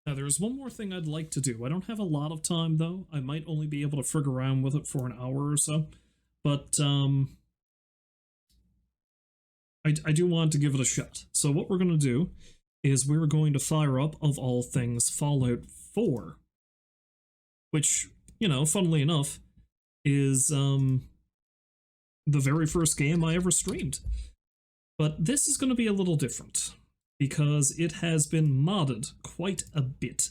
Now, there's one more thing I'd like to do. I don't have a lot of time, though. I might only be able to frig around with it for an hour or so. But, I do want to give it a shot. So what we're going to do is we're going to fire up, of all things, Fallout 4. Which, you know, funnily enough, is, the very first game I ever streamed. But this is going to be a little different, because it has been modded quite a bit.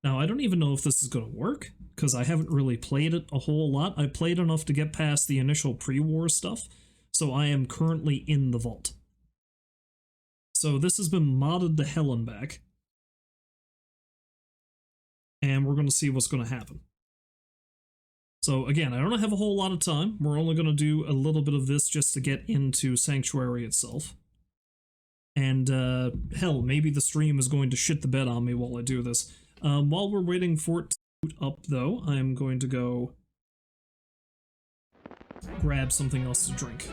Now, I don't even know if this is going to work, because I haven't really played it a whole lot. I played enough to get past the initial pre-war stuff, so I am currently in the vault. So this has been modded to hell and back. And we're going to see what's going to happen. So again, I don't have a whole lot of time. We're only going to do a little bit of this just to get into Sanctuary itself. And hell, maybe the stream is going to shit the bed on me while I do this. While we're waiting for it to boot up, though, I'm going to go grab something else to drink.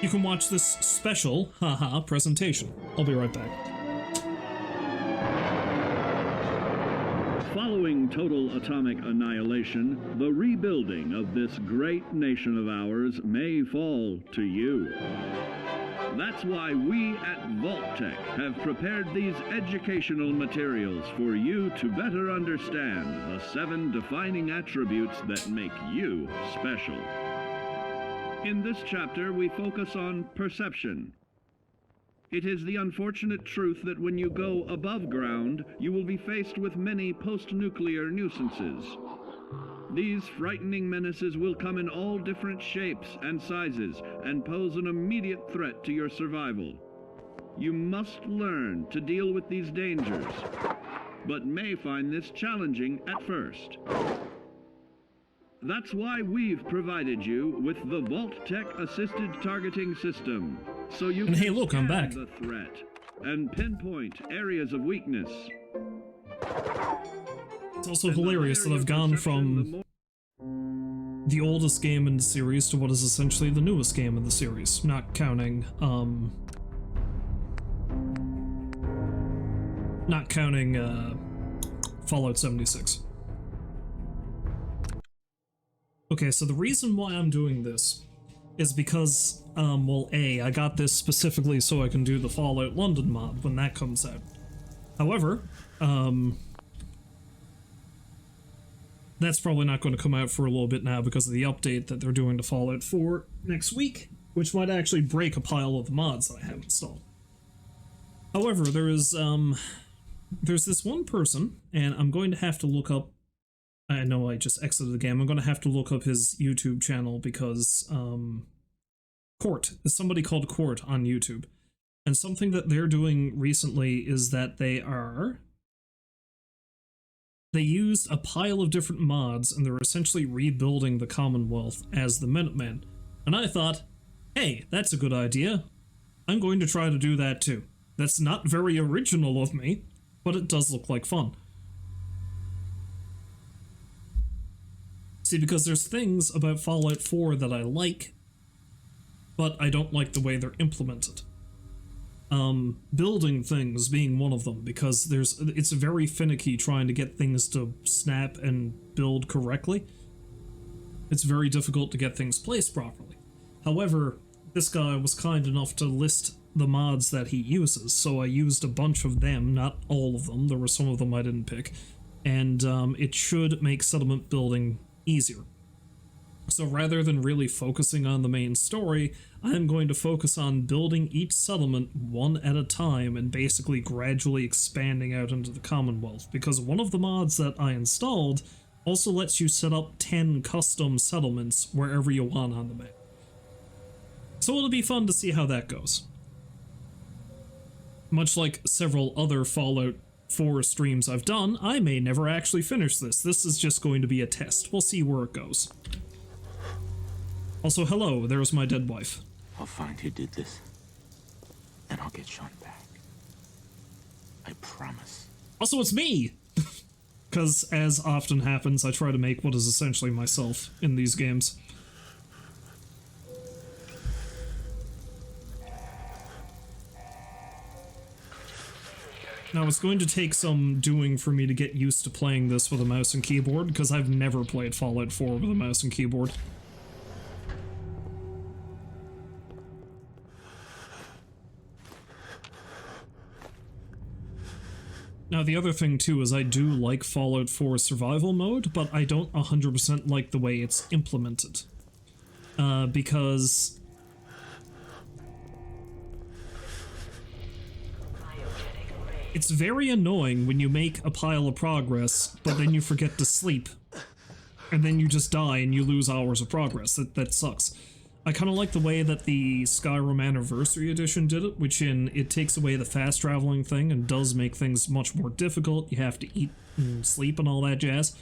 You can watch this special, haha, presentation. I'll be right back. Following total atomic annihilation, the rebuilding of this great nation of ours may fall to you. That's why we at Vault-Tec have prepared these educational materials for you to better understand the 7 defining attributes that make you special. In this chapter, we focus on perception. It is the unfortunate truth that when you go above ground, you will be faced with many post-nuclear nuisances. These frightening menaces will come in all different shapes and sizes and pose an immediate threat to your survival. You must learn to deal with these dangers, but may find this challenging at first. That's why we've provided you with the Vault-Tec assisted targeting system, so you And can hey, look, I'm back. the threat and pinpoint areas of weakness. It's also hilarious that I've gone from the oldest game in the series to what is essentially the newest game in the series, not counting, Fallout 76. Okay, so the reason why I'm doing this is because, well, A, I got this specifically so I can do the Fallout London mod when that comes out. However, that's probably not going to come out for a little bit now because of the update that they're doing to Fallout 4 next week, which might actually break a pile of the mods that I have installed. However, there's this one person, and I'm going to have to look up, I know I just exited the game, I'm going to have to look up his YouTube channel because, Court, there's somebody called Court on YouTube, and something that they're doing recently is that they used a pile of different mods, and they're essentially rebuilding the Commonwealth as the Minutemen. And I thought, hey, that's a good idea. I'm going to try to do that too. That's not very original of me, but it does look like fun. See, because there's things about Fallout 4 that I like, but I don't like the way they're implemented. Building things being one of them, because it's very finicky trying to get things to snap and build correctly. It's very difficult to get things placed properly. However, this guy was kind enough to list the mods that he uses, so I used a bunch of them, not all of them, there were some of them I didn't pick, and it should make settlement building easier. So rather than really focusing on the main story, I'm going to focus on building each settlement one at a time and basically gradually expanding out into the Commonwealth, because one of the mods that I installed also lets you set up 10 custom settlements wherever you want on the map. So it'll be fun to see how that goes. Much like several other Fallout 4 streams I've done, I may never actually finish this. This is just going to be a test. We'll see where it goes. Also, hello, there's my dead wife. I'll find who did this, and I'll get Sean back. I promise. Also, it's me! Because, as often happens, I try to make what is essentially myself in these games. Now, it's going to take some doing for me to get used to playing this with a mouse and keyboard, because I've never played Fallout 4 with a mouse and keyboard. Now, the other thing, too, is I do like Fallout 4 survival mode, but I don't 100% like the way it's implemented. Because... it's very annoying when you make a pile of progress, but then you forget to sleep. And then you just die and you lose hours of progress. That sucks. I kind of like the way that the Skyrim Anniversary Edition did it, which it takes away the fast traveling thing and does make things much more difficult. You have to eat and sleep and all that jazz.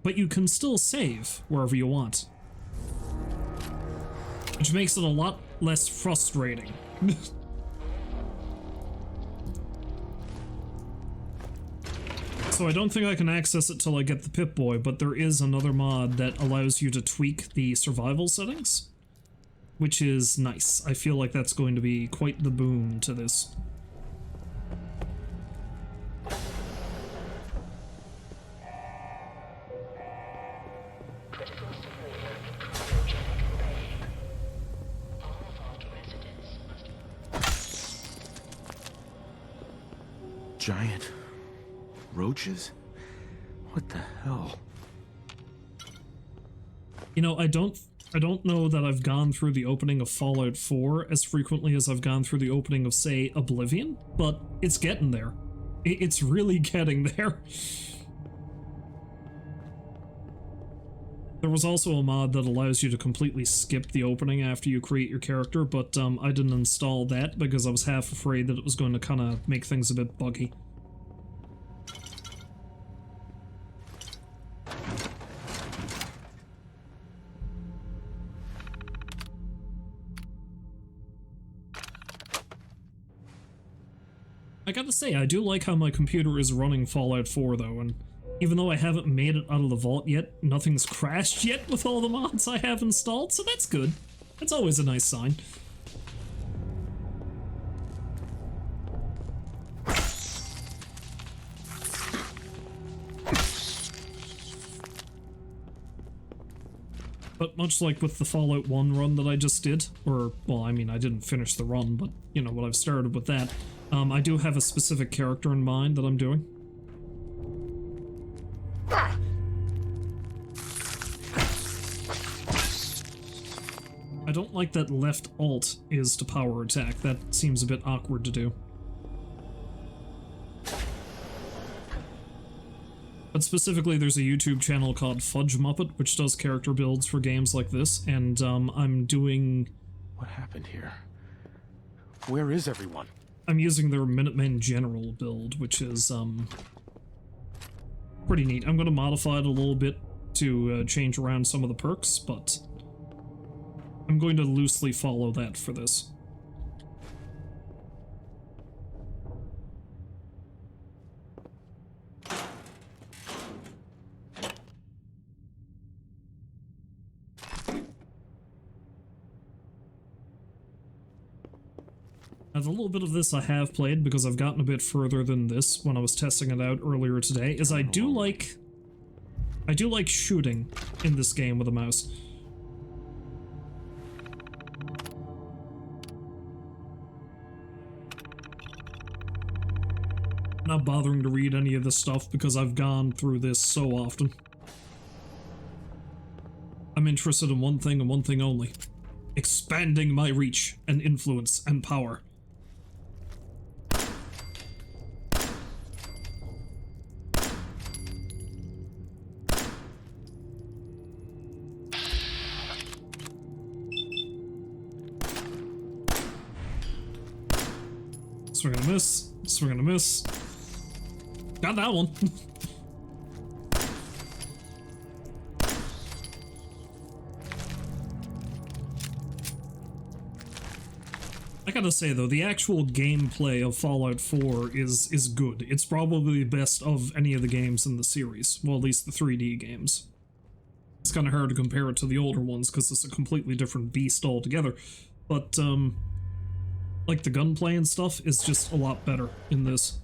But you can still save wherever you want. Which makes it a lot less frustrating. So I don't think I can access it till I get the Pip-Boy, but there is another mod that allows you to tweak the survival settings, which is nice. I feel like that's going to be quite the boon to this. Giant roaches? What the hell? You know, I don't know that I've gone through the opening of Fallout 4 as frequently as I've gone through the opening of, say, Oblivion, but it's getting there. It's really getting there. There was also a mod that allows you to completely skip the opening after you create your character, but I didn't install that because I was half afraid that it was going to kind of make things a bit buggy. I gotta say, I do like how my computer is running Fallout 4 though, and even though I haven't made it out of the vault yet, nothing's crashed yet with all the mods I have installed, so that's good. That's always a nice sign. But much like with the Fallout 1 run that I just did, or, well, I mean, I didn't finish the run, but, you know, what I've started with that, I do have a specific character in mind that I'm doing. I don't like that left alt is to power attack. That seems a bit awkward to do. But specifically, there's a YouTube channel called Fudge Muppet, which does character builds for games like this, and I'm doing... What happened here? Where is everyone? I'm using their Minutemen General build, which is, pretty neat. I'm going to modify it a little bit to change around some of the perks, but I'm going to loosely follow that for this. Now, the little bit of this I have played, because I've gotten a bit further than this when I was testing it out earlier today, is I do like shooting in this game with a mouse. Not bothering to read any of this stuff because I've gone through this so often. I'm interested in one thing and one thing only: expanding my reach and influence and power. Swing and a miss, swing and a miss. Got that one. I gotta say though, the actual gameplay of Fallout 4 is good. It's probably the best of any of the games in the series. Well, at least the 3D games. It's kind of hard to compare it to the older ones because it's a completely different beast altogether. But, like the gunplay and stuff is just a lot better in this.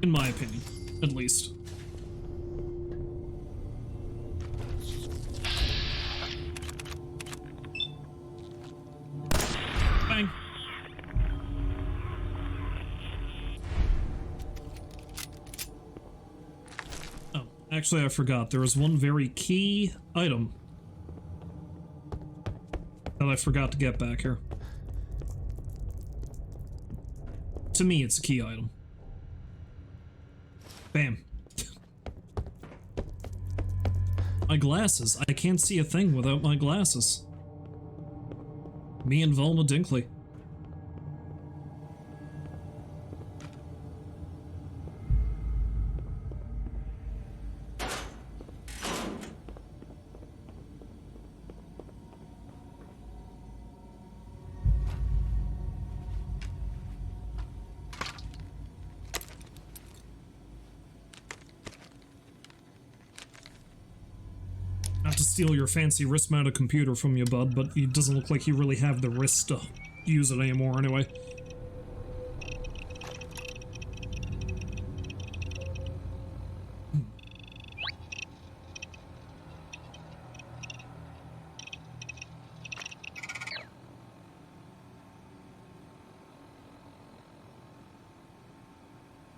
In my opinion, at least. Bang. Oh, actually I forgot. There was one very key item that I forgot to get back here. To me, it's a key item. Bam. My glasses. I can't see a thing without my glasses. Me and Velma Dinkley. Not to steal your fancy wrist-mounted computer from you, bud, but it doesn't look like you really have the wrist to use it anymore anyway.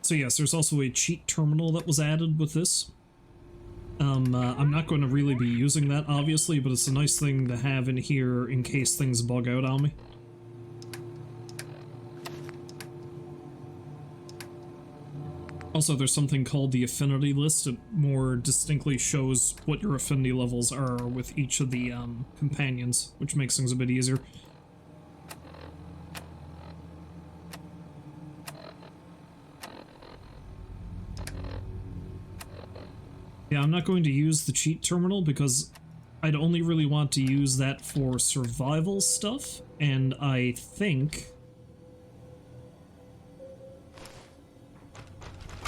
So yes, there's also a cheat terminal that was added with this. I'm not going to really be using that, obviously, but it's a nice thing to have in here in case things bug out on me. Also, there's something called the affinity list. It more distinctly shows what your affinity levels are with each of the companions, which makes things a bit easier. Yeah, I'm not going to use the cheat terminal because I'd only really want to use that for survival stuff, and I think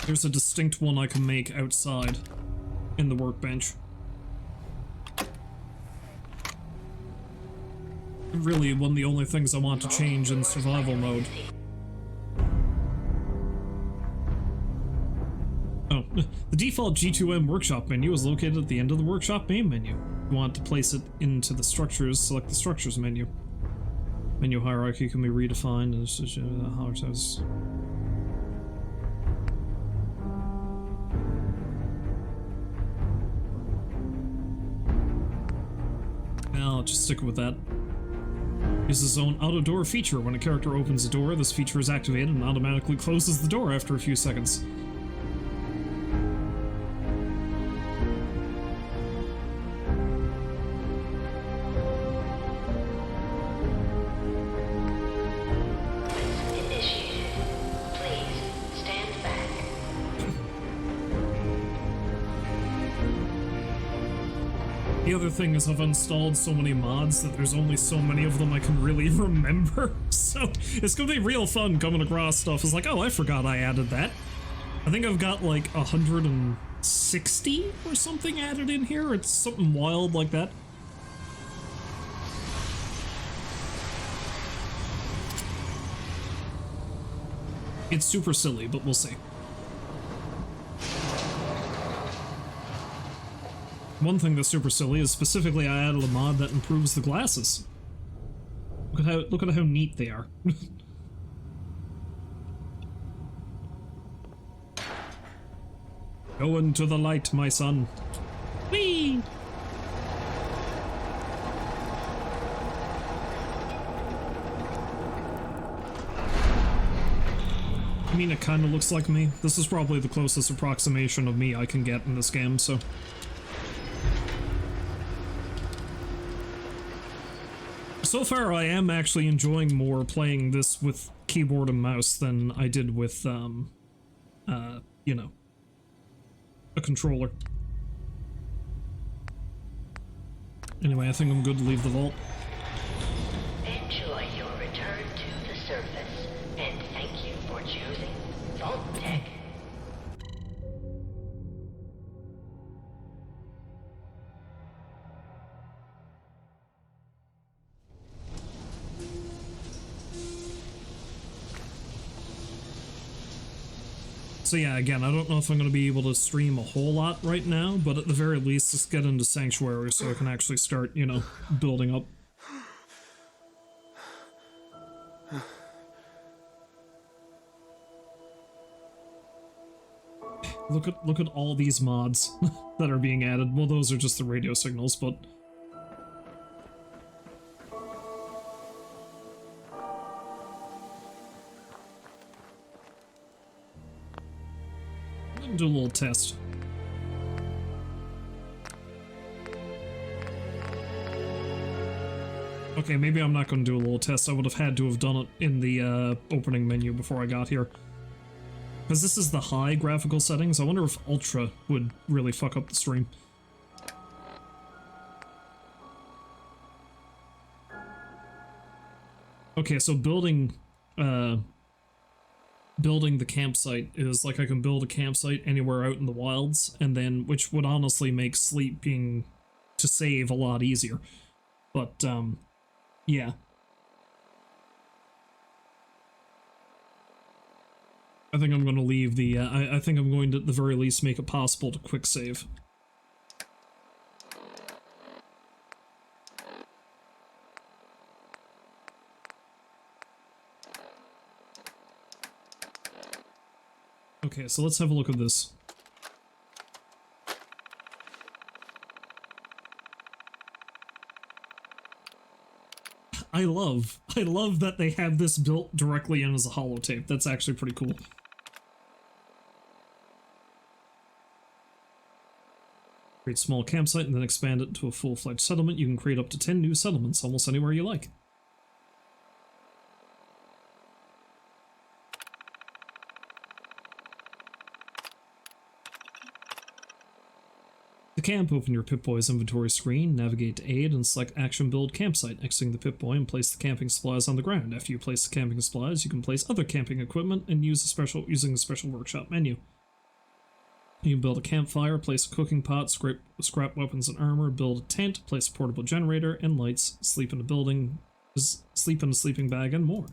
there's a distinct one I can make outside in the workbench. Really, one of the only things I want to change in survival mode. Oh, the default G2M workshop menu is located at the end of the workshop main menu. You want to place it into the structures, select the structures menu. Menu hierarchy can be redefined as I'll just stick with that. Uses its own auto-door feature. When a character opens a door, this feature is activated and automatically closes the door after a few seconds. The other thing is I've installed so many mods that there's only so many of them I can really remember, so it's gonna be real fun coming across stuff. It's like, oh, I forgot I added that. I think I've got like 160 or something added in here. It's something wild like that. It's super silly, but we'll see. One thing that's super silly is specifically I added a mod that improves the glasses. Look at how neat they are. Go into the light, my son. Whee! I mean, it kind of looks like me. This is probably the closest approximation of me I can get in this game, so... So far, I am actually enjoying more playing this with keyboard and mouse than I did with, you know, a controller. Anyway, I think I'm good to leave the vault. Enjoy your return to the surface, and thank you for choosing Vault-Tec. So yeah, again, I don't know if I'm going to be able to stream a whole lot right now, but at the very least, let's get into Sanctuary so I can actually start, you know, building up. Look at all these mods that are being added. Well, those are just the radio signals, but do a little test. Okay, maybe I'm not going to do a little test. I would have had to have done it in the opening menu before I got here. Because this is the high graphical settings. I wonder if Ultra would really fuck up the stream. Okay, so building the campsite is like I can build a campsite anywhere out in the wilds, and then which would honestly make sleeping to save a lot easier. But yeah. I think I'm going to leave the I think I'm going to at the very least make it possible to quick save. Okay, so let's have a look at this. I love that they have this built directly in as a holotape. That's actually pretty cool. Create small campsite and then expand it to a full-fledged settlement. You can create up to 10 new settlements almost anywhere you like. To camp, open your Pip-Boy's inventory screen, navigate to aid, and select Action Build Campsite, exiting the Pip-Boy and place the camping supplies on the ground. After you place the camping supplies, you can place other camping equipment and using a special workshop menu. You can build a campfire, place a cooking pot, scrap weapons and armor, build a tent, place a portable generator and lights, sleep in a sleeping bag, and more.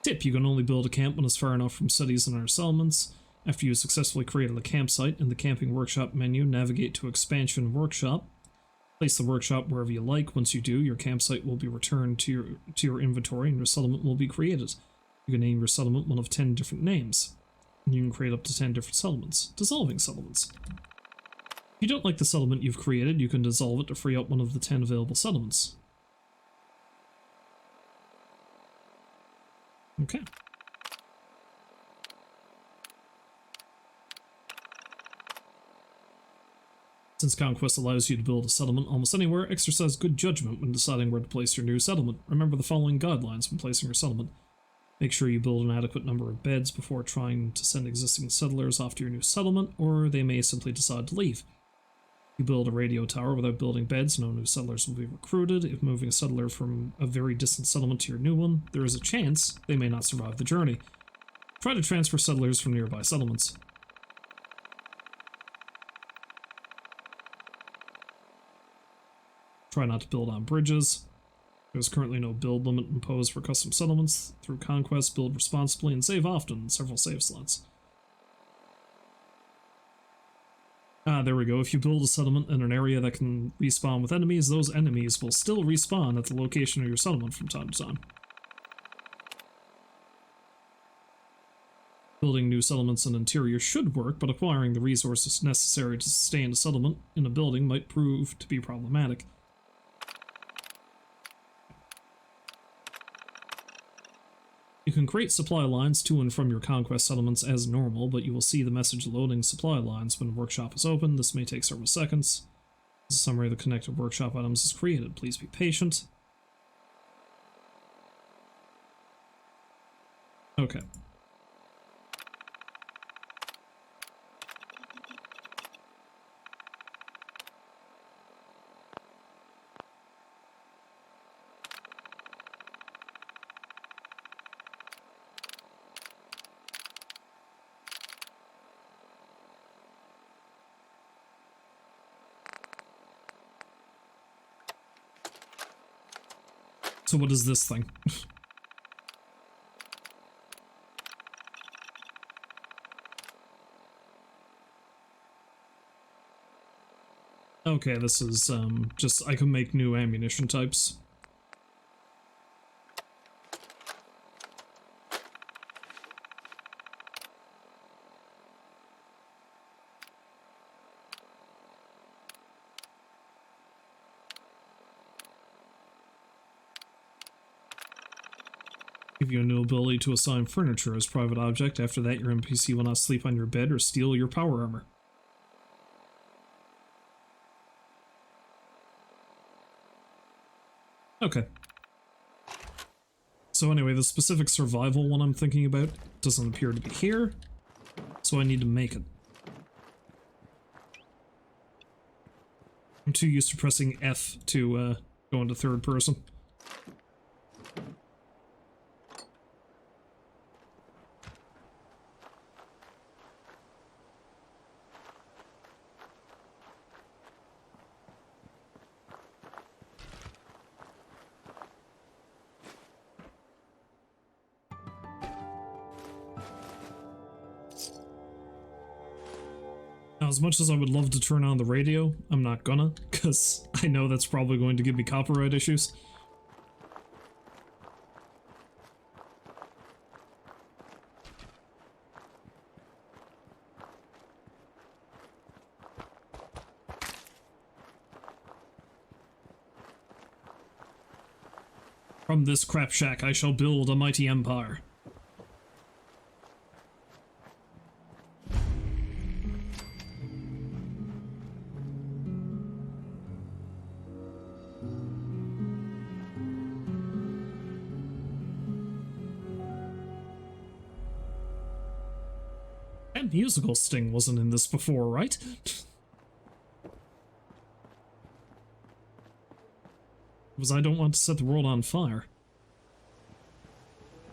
Tip: you can only build a camp when it's far enough from cities and other settlements. After you successfully created a campsite, in the camping workshop menu, navigate to Expansion Workshop. Place the workshop wherever you like. Once you do, your campsite will be returned to your inventory and your settlement will be created. You can name your settlement one of 10 different names. You can create up to 10 different settlements. Dissolving settlements. If you don't like the settlement you've created, you can dissolve it to free up one of the 10 available settlements. Okay. Since Conquest allows you to build a settlement almost anywhere, exercise good judgment when deciding where to place your new settlement. Remember the following guidelines when placing your settlement. Make sure you build an adequate number of beds before trying to send existing settlers off to your new settlement, or they may simply decide to leave. If you build a radio tower without building beds, no new settlers will be recruited. If moving a settler from a very distant settlement to your new one, there is a chance they may not survive the journey. Try to transfer settlers from nearby settlements. Try not to build on bridges. There's currently no build limit imposed for custom settlements. Through Conquest, build responsibly and save often in several save slots. Ah, there we go. If you build a settlement in an area that can respawn with enemies, those enemies will still respawn at the location of your settlement from time to time. Building new settlements in interior should work, but acquiring the resources necessary to sustain a settlement in a building might prove to be problematic. You can create supply lines to and from your Conquest settlements as normal, but you will see the message loading supply lines when workshop is open. This may take several seconds. As a summary of the connected workshop items is created. Please be patient. Okay. So what is this thing? Okay, this is, just, I can make new ammunition types. Give you a new ability to assign furniture as private object. After that, your NPC will not sleep on your bed or steal your power armor. Okay. So anyway, the specific survival one I'm thinking about doesn't appear to be here, so I need to make it. I'm too used to pressing F to go into third person. Now, as much as I would love to turn on the radio, I'm not gonna, because I know that's probably going to give me copyright issues. From this crap shack I shall build a mighty empire. That musical sting wasn't in this before, right? Because I don't want to set the world on fire.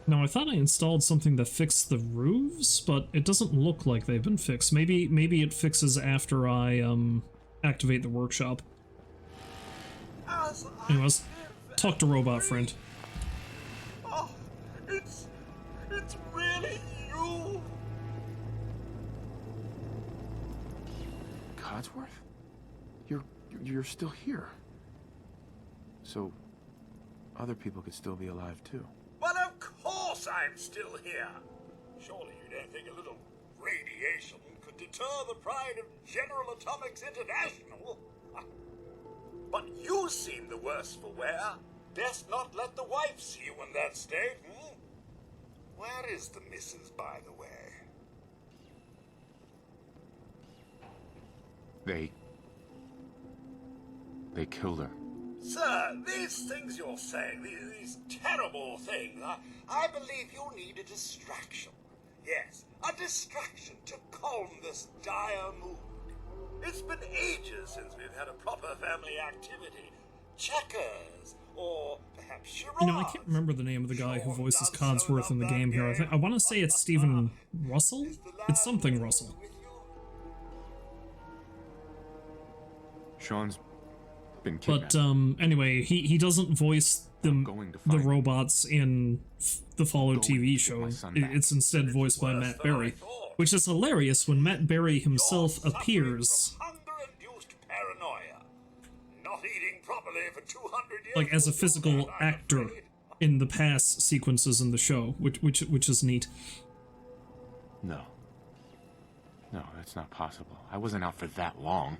Now, I thought I installed something that fixed the roofs, but it doesn't look like they've been fixed. Maybe it fixes after I, activate the workshop. Anyways, talk to robot friend. Oh, it's really you. Codsworth? You're still here. So, other people could still be alive too. But of course I'm still here. Surely you don't think a little radiation could deter the pride of General Atomics International? But you seem the worse for wear. Best not let the wife see you in that state, hmm? Where is the missus, by the way? They killed her. Sir, these things you're saying, these terrible things, I believe you need a distraction. Yes, a distraction to calm this dire mood. It's been ages since we've had a proper family activity. Checkers, or perhaps charades. You know, I can't remember the name of the guy who voices Codsworth in the game here. I want to say it's Stephen Russell? It's something Russell. Sean's been kidnapped. But, anyway, he doesn't voice the robots in the Fallout TV show. It's instead voiced by Matt Berry, which is hilarious when Matt Berry himself appears, hunger-induced paranoia. Not eating properly for 200 years. like, as a physical actor in the past sequences in the show, which is neat. No, that's not possible. I wasn't out for that long.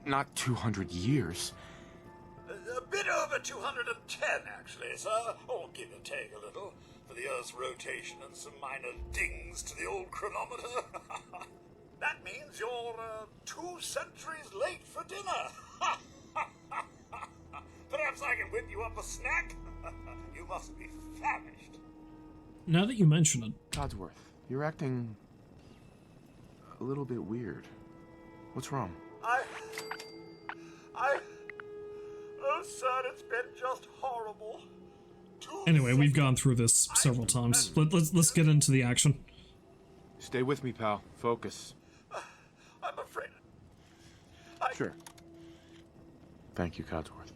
Not 200 years. A bit over 210, actually, sir. Or give or take a little, for the Earth's rotation and some minor dings to the old chronometer. That means you're 2 centuries late for dinner. Perhaps I can whip you up a snack? You must be famished. Now that you mention it, Codsworth, you're acting a little bit weird. What's wrong? Oh, sir, it's been just horrible. anyway, we've gone through this several times. Let's get into the action. Stay with me, pal. Focus. I'm afraid. Sure. Thank you, Codsworth.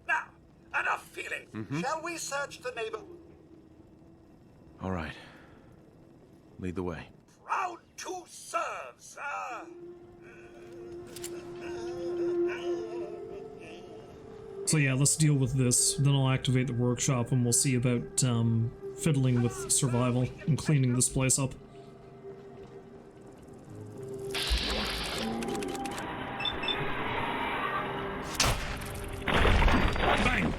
Now, Shall we search the neighbor? All right. Lead the way. Proud to serve, sir. So yeah, let's deal with this. Then I'll activate the workshop and we'll see about fiddling with survival and cleaning this place up. Bang!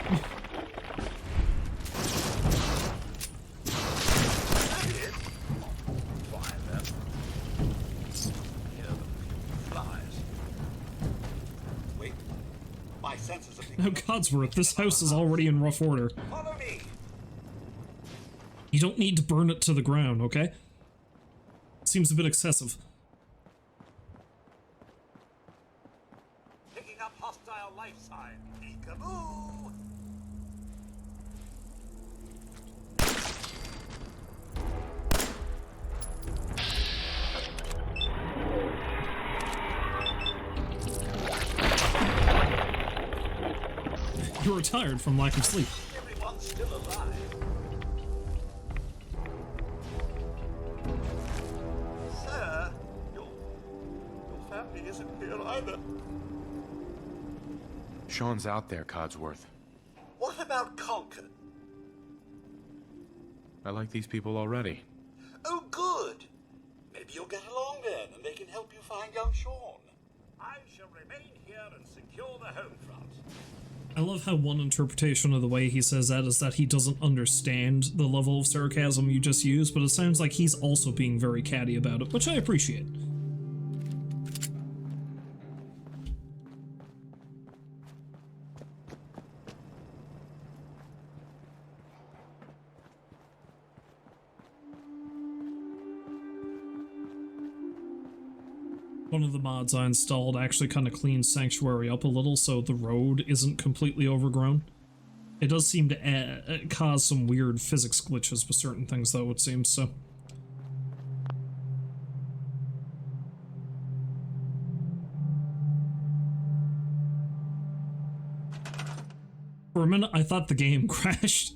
Wait, my senses are Now, Codsworth, this house is already in rough order. Follow me. You don't need to burn it to the ground, okay? Seems a bit excessive. Picking up hostile life sign. Peekaboo. You're tired from lack of sleep. Everyone's still alive. Sir, your family isn't here either. Sean's out there, Codsworth. What about Concord? I like these people already. Oh, good. Maybe you'll get along then, and they can help you find young Sean. I shall remain here and secure the home front. I love how one interpretation of the way he says that is that he doesn't understand the level of sarcasm you just used, but it sounds like he's also being very catty about it, which I appreciate. One of the mods I installed actually kind of cleans Sanctuary up a little so the road isn't completely overgrown. It does seem to cause some weird physics glitches with certain things though, it seems, so. For a minute I thought the game crashed.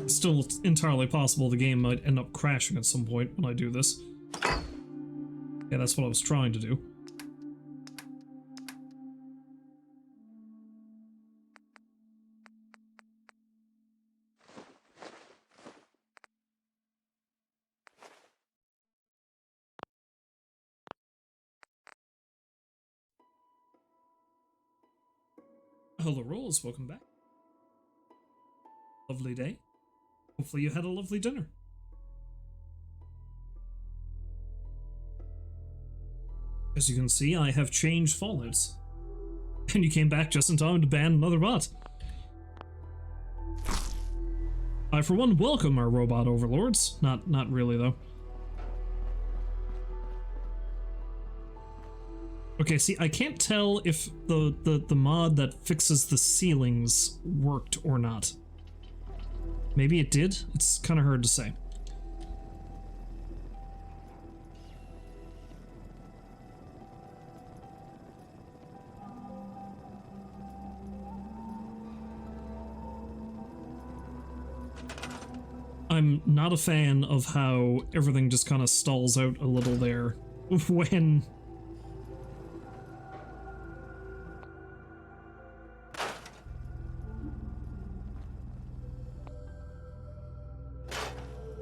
Still entirely possible the game might end up crashing at some point when I do this. Yeah, that's what I was trying to do. Hello, Rolls, welcome back. Lovely day. Hopefully you had a lovely dinner. As you can see, I have changed Fallouts. And you came back just in time to ban another bot. I, for one, welcome our robot overlords. Not really, though. Okay, see, I can't tell if the mod that fixes the ceilings worked or not. Maybe it did? It's kind of hard to say. I'm not a fan of how everything just kind of stalls out a little there when...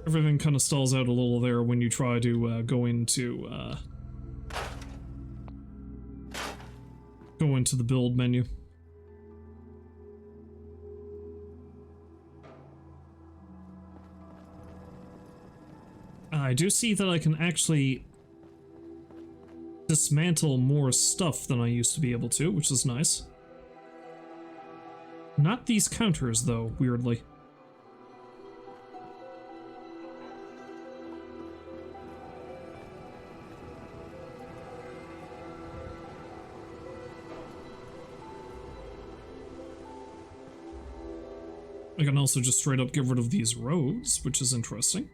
Everything kind of stalls out a little there when you try to go into the build menu. I do see that I can actually dismantle more stuff than I used to be able to, which is nice. Not these counters, though, weirdly. I can also just straight up get rid of these roads, which is interesting.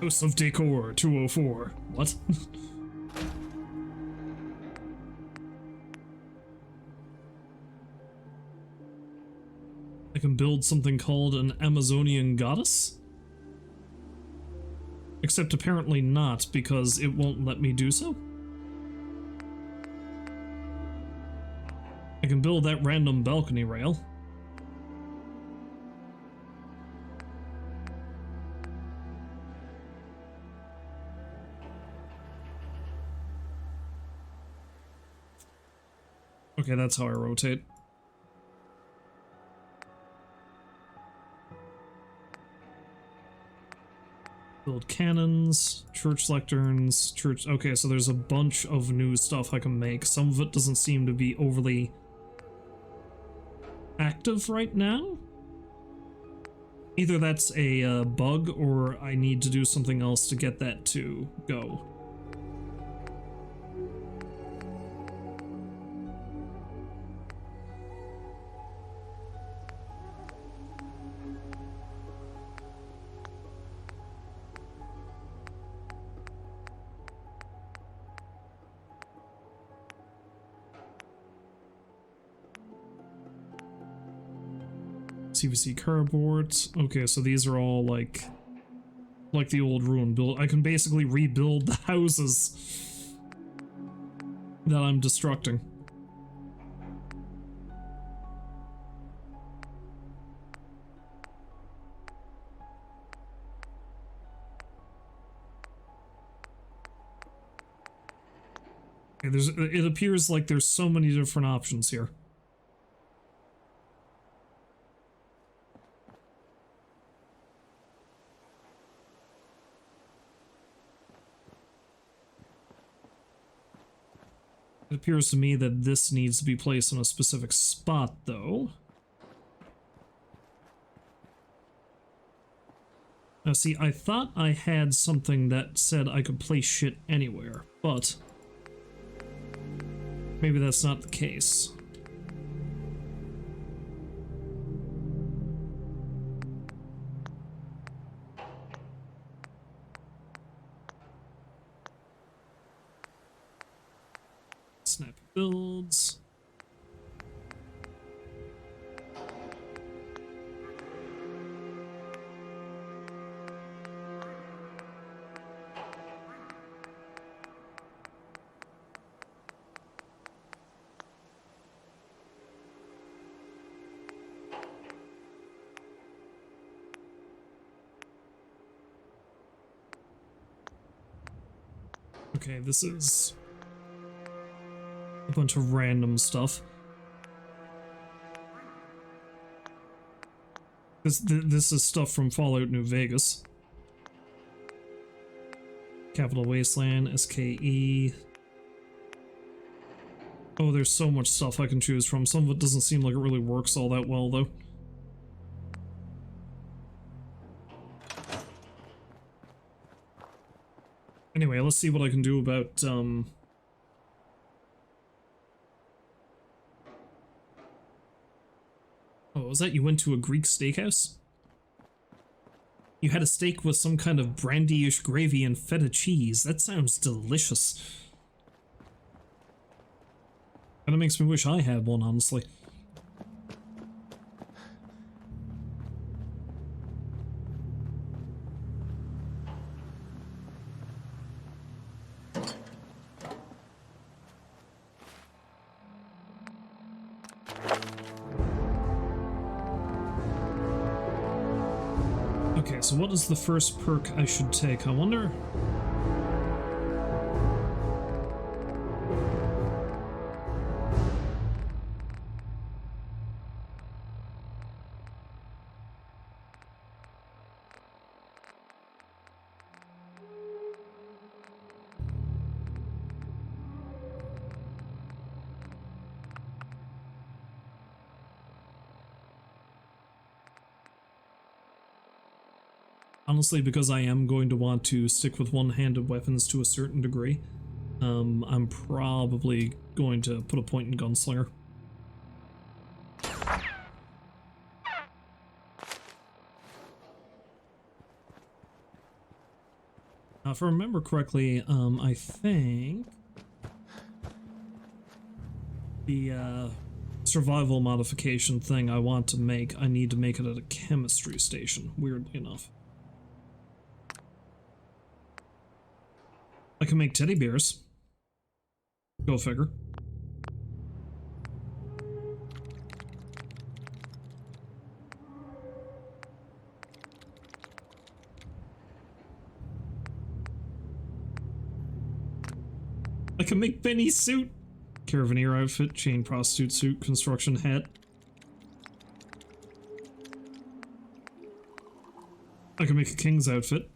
House of Decor 204. What? I can build something called an Amazonian goddess? Except apparently not, because it won't let me do so. I can build that random balcony rail. Okay, that's how I rotate. Build cannons, church lecterns, church... Okay, so there's a bunch of new stuff I can make. Some of it doesn't seem to be overly active right now. Either that's a bug, or I need to do something else to get that to go. CVC carboards. Okay, so these are all like the old ruin build. I can basically rebuild the houses that I'm destructing. Okay, it appears like there's so many different options here. It appears to me that this needs to be placed in a specific spot, though. Now, see, I thought I had something that said I could place shit anywhere, but maybe that's not the case. Snappy builds. Okay, this is a bunch of random stuff. This is stuff from Fallout New Vegas. Capital Wasteland, SKE. Oh, there's so much stuff I can choose from. Some of it doesn't seem like it really works all that well, though. Anyway, let's see what I can do about, Oh, was that you went to a Greek steakhouse? You had a steak with some kind of brandyish gravy and feta cheese. That sounds delicious. Kinda makes me wish I had one, honestly. Okay, so what is the first perk I should take? I wonder... Honestly, because I am going to want to stick with one-handed weapons to a certain degree, I'm probably going to put a point in Gunslinger. Now, if I remember correctly, I think the survival modification thing I want to make, I need to make it at a chemistry station, weirdly enough. I can make teddy bears. Go figure. I can make Benny's suit. Caravaneer outfit, chain prostitute suit, construction hat. I can make a king's outfit.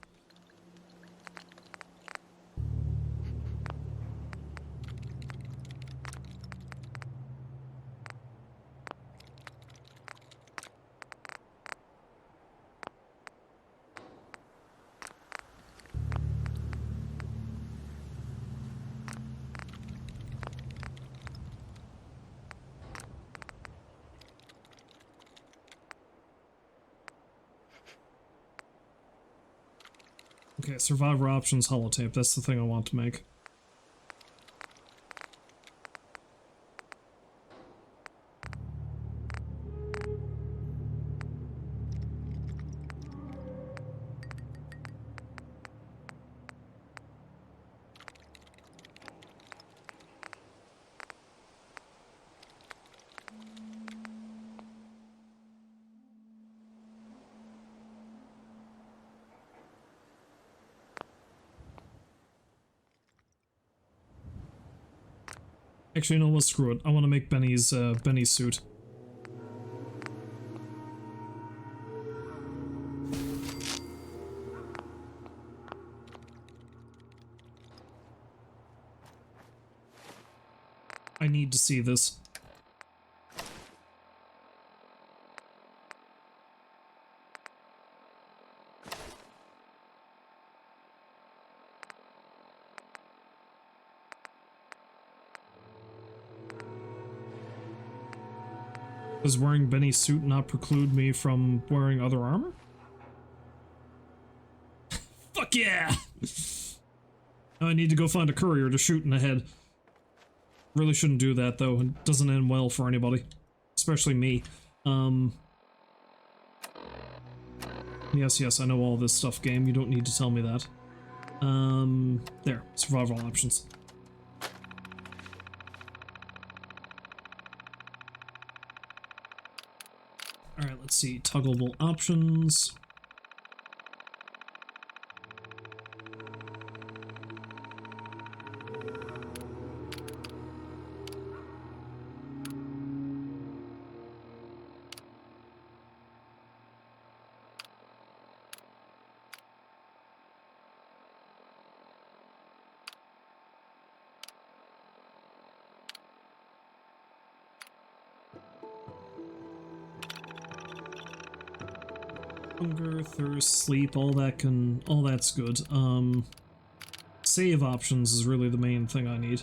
Okay, survivor options holotape. That's the thing I want to make. Actually, no, let's screw it. I want to make Benny's suit. I need to see this. Does wearing Benny's suit not preclude me from wearing other armor? Fuck yeah! I need to go find a courier to shoot in the head. Really shouldn't do that, though. It doesn't end well for anybody. Especially me. Yes, I know all this stuff, game. You don't need to tell me that. There. Survival options. Alright, let's see. Toggleable options. Hunger, thirst, sleep, all that's good. Save options is really the main thing I need.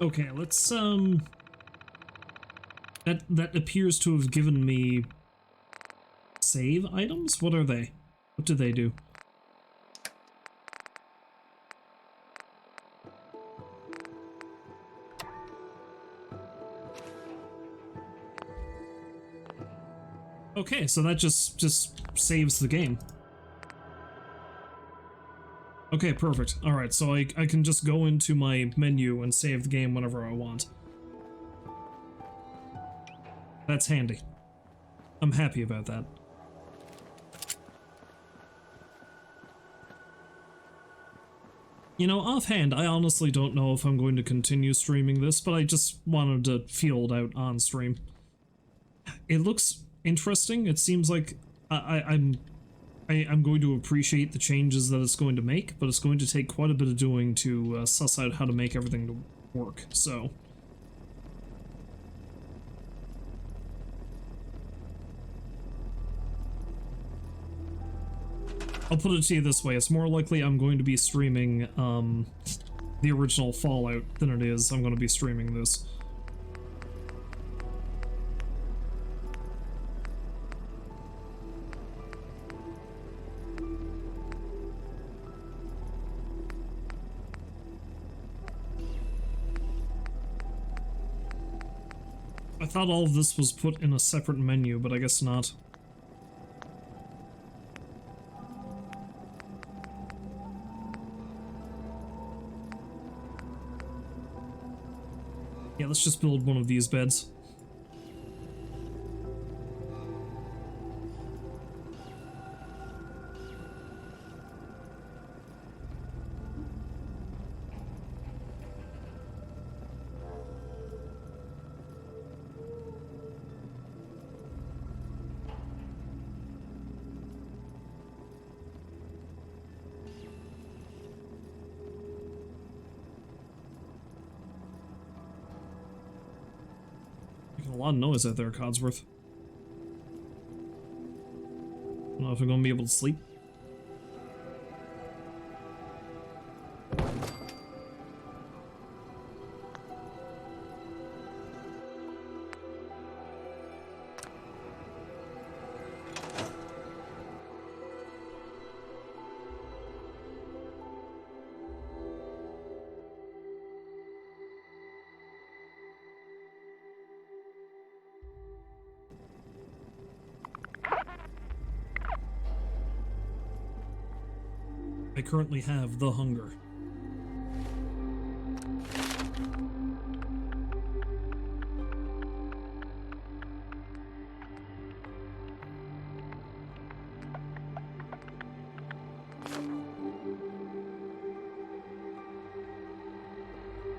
Okay, let's, that appears to have given me save items? What are they? What do they do? Okay, so that just saves the game. Okay, perfect. Alright, so I can just go into my menu and save the game whenever I want. That's handy. I'm happy about that. You know, offhand, I honestly don't know if I'm going to continue streaming this, but I just wanted to feel it out on stream. It looks interesting. It seems like I'm going to appreciate the changes that it's going to make, but it's going to take quite a bit of doing to suss out how to make everything to work, so... I'll put it to you this way, it's more likely I'm going to be streaming, the original Fallout than it is I'm going to be streaming this. I thought all of this was put in a separate menu, but I guess not. Yeah, let's just build one of these beds. Making a lot of noise out there, Codsworth. I don't know if I'm gonna be able to sleep. I currently have the hunger.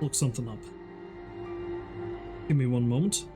Look something up. Give me one moment.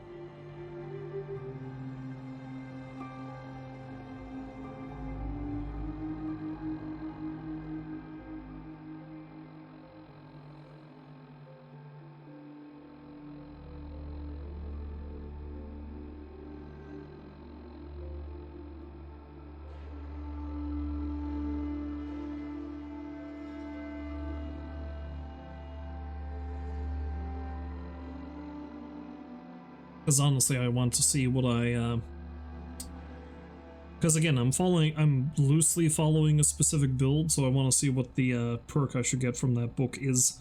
Because honestly, I want to see what I, because again, I'm loosely following a specific build, so I want to see what the perk I should get from that book is.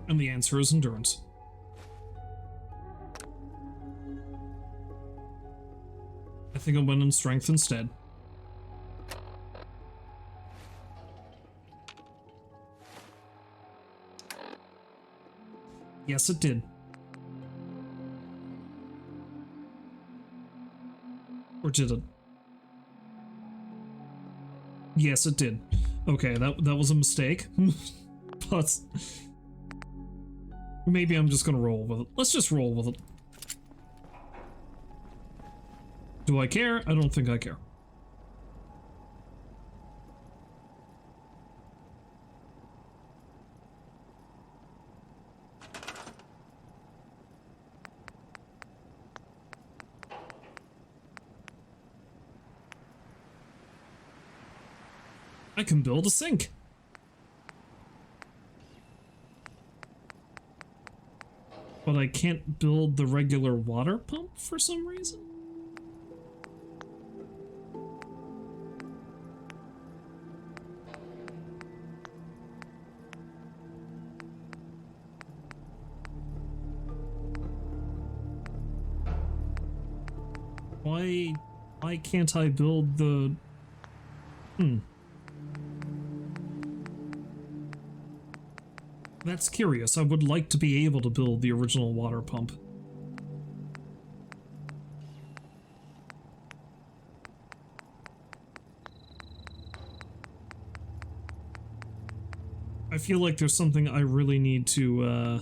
And the answer is endurance. I think I went in strength instead. Yes, it did. Or did it? Yes, it did. Okay, that was a mistake. But maybe I'm just gonna roll with it. Let's just roll with it. Do I care? I don't think I care. I can build a sink. But I can't build the regular water pump for some reason? Why can't I build the... That's curious. I would like to be able to build the original water pump. I feel like there's something I really need to,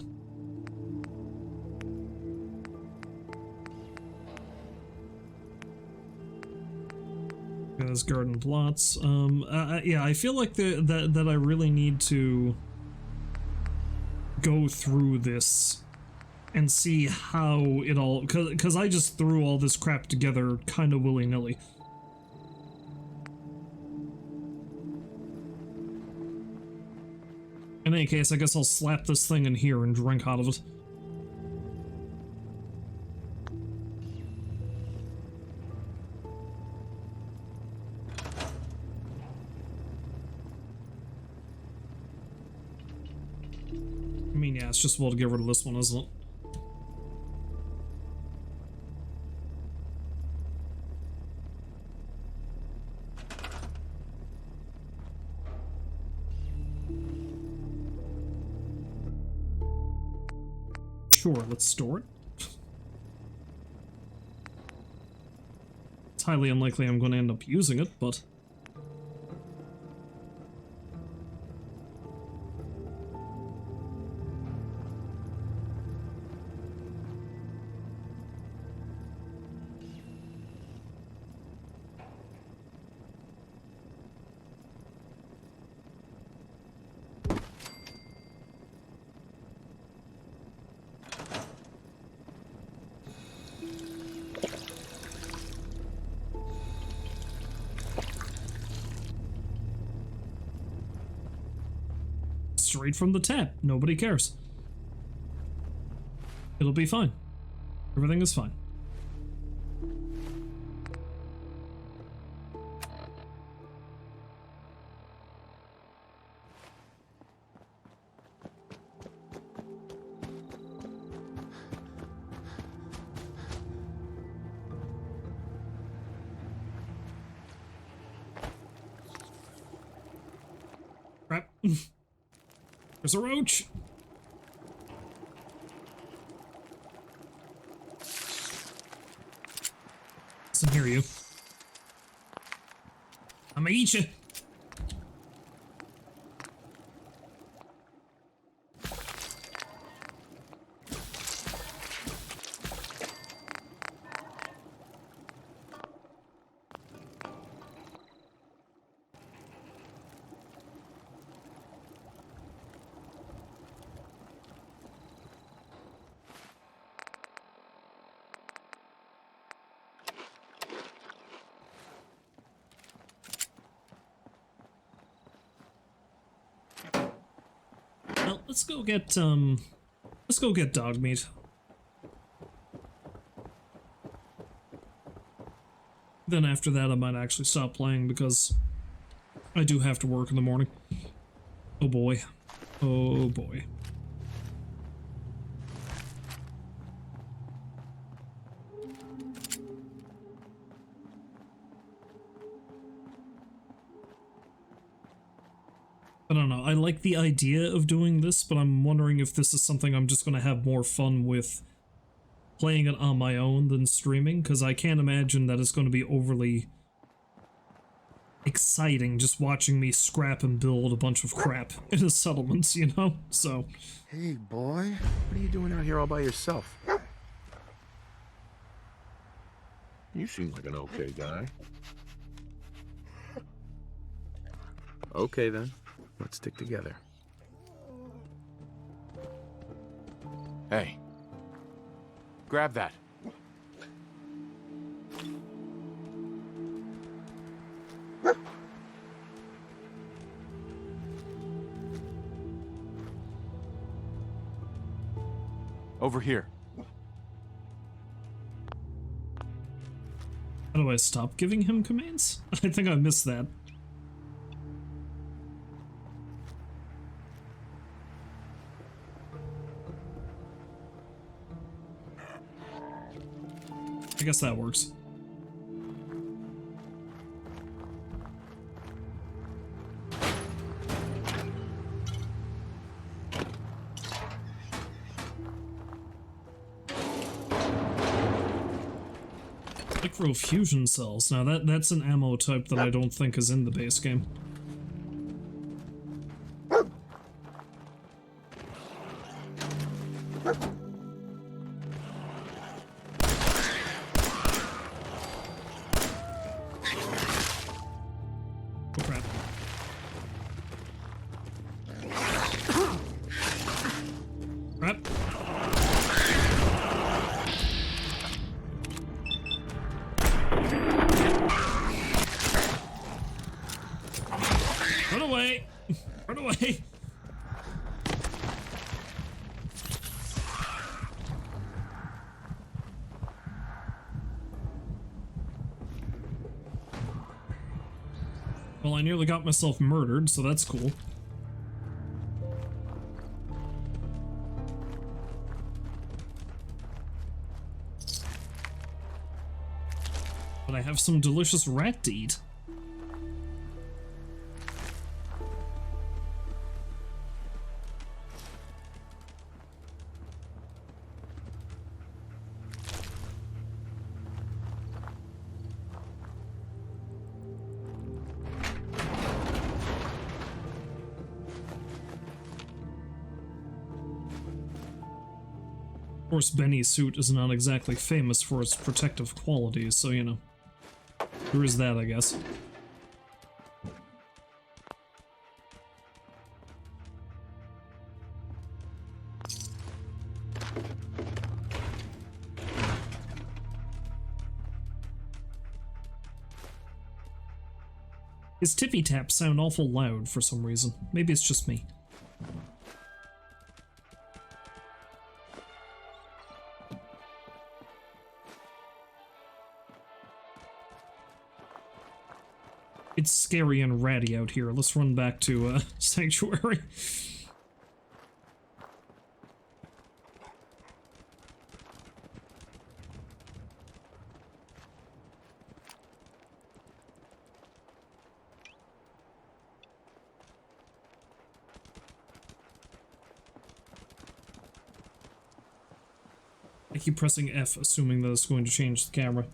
There's garden plots. Yeah, I feel like that I really need to go through this and see how it all... Because I just threw all this crap together kind of willy-nilly. In any case, I guess I'll slap this thing in here and drink out of it. I mean, yeah, it's just well to get rid of this one, isn't it? Sure, let's store it. It's highly unlikely I'm going to end up using it, but... straight from the tap. Nobody cares. It'll be fine. Everything is fine. Crap. There's a roach! Doesn't hear you. I'm gonna eat you! Well, let's go get dog meat. Then after that I might actually stop playing because I do have to work in the morning. Oh boy. Oh boy. I don't know, I like the idea of doing this, but I'm wondering if this is something I'm just gonna have more fun with playing it on my own than streaming, because I can't imagine that it's gonna be overly exciting just watching me scrap and build a bunch of crap in a settlement, you know? So... Hey, boy. What are you doing out here all by yourself? You seem like an okay guy. Okay, then. Let's stick together. Hey. Grab that. Over here. How do I stop giving him commands? I think I missed that. I guess that works. Microfusion cells. Now that's an ammo type that I don't think is in the base game. Oh crap. Crap. Run away! Run away! Well, I nearly got myself murdered, so that's cool. But I have some delicious rat to eat. Of course, Benny's suit is not exactly famous for its protective qualities, so you know. There is that, I guess. His tippy taps sound awful loud for some reason. Maybe it's just me. It's scary and ratty out here. Let's run back to Sanctuary. I keep pressing F, assuming that it's going to change the camera.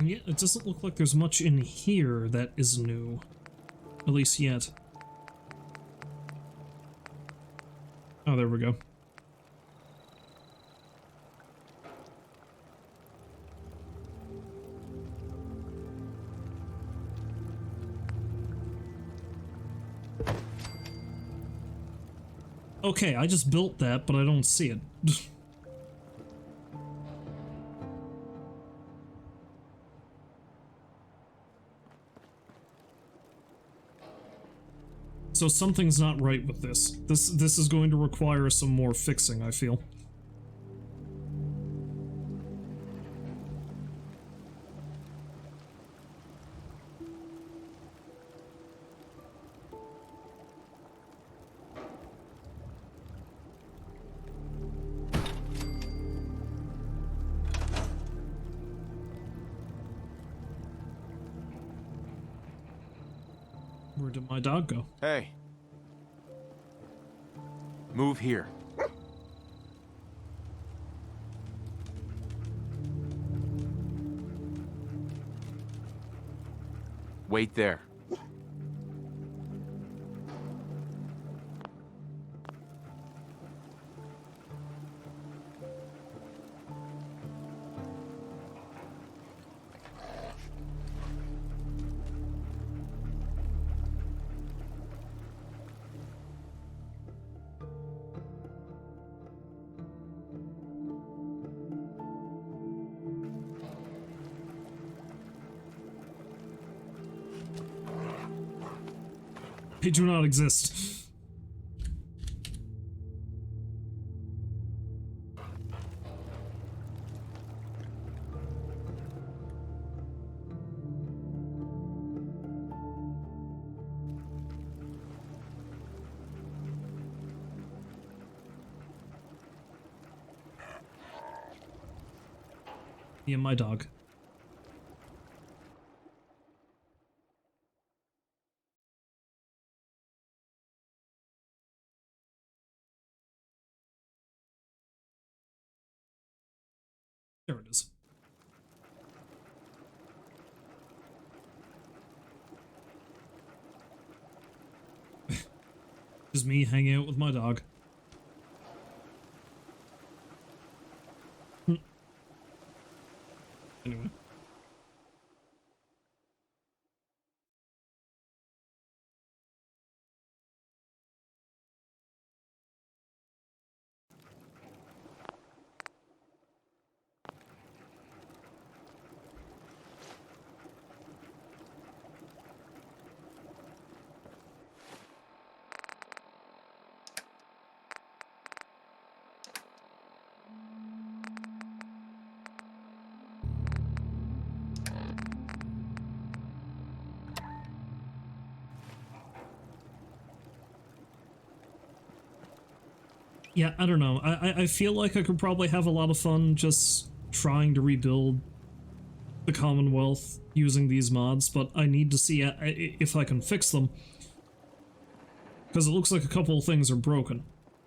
Yeah, it doesn't look like there's much in here that is new. At least yet. Oh, there we go. Okay, I just built that, but I don't see it. So something's not right with this. This is going to require some more fixing, I feel. Where did my dog go? Hey. Move here. Wait there. They do not exist. Me and my dog. There it is. Just me hanging out with my dog. Anyway. Yeah, I don't know. I feel like I could probably have a lot of fun just trying to rebuild the Commonwealth using these mods, but I need to see if I can fix them. Because it looks like a couple of things are broken.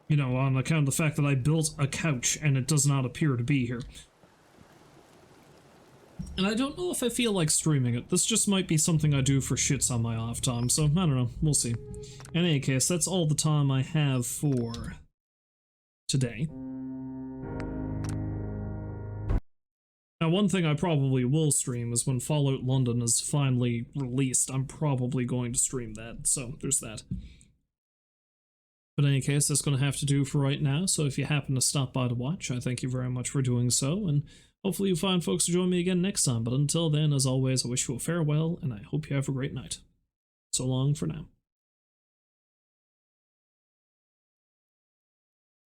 You know, on account of the fact that I built a couch and it does not appear to be here. And I don't know if I feel like streaming it. This just might be something I do for shits on my off time, so I don't know. We'll see. In any case, that's all the time I have for today. Now, one thing I probably will stream is when Fallout London is finally released. I'm probably going to stream that, so there's that. But in any case, that's going to have to do for right now, so if you happen to stop by to watch, I thank you very much for doing so, and hopefully you find folks to join me again next time. But until then, as always, I wish you a farewell, and I hope you have a great night. So long for now.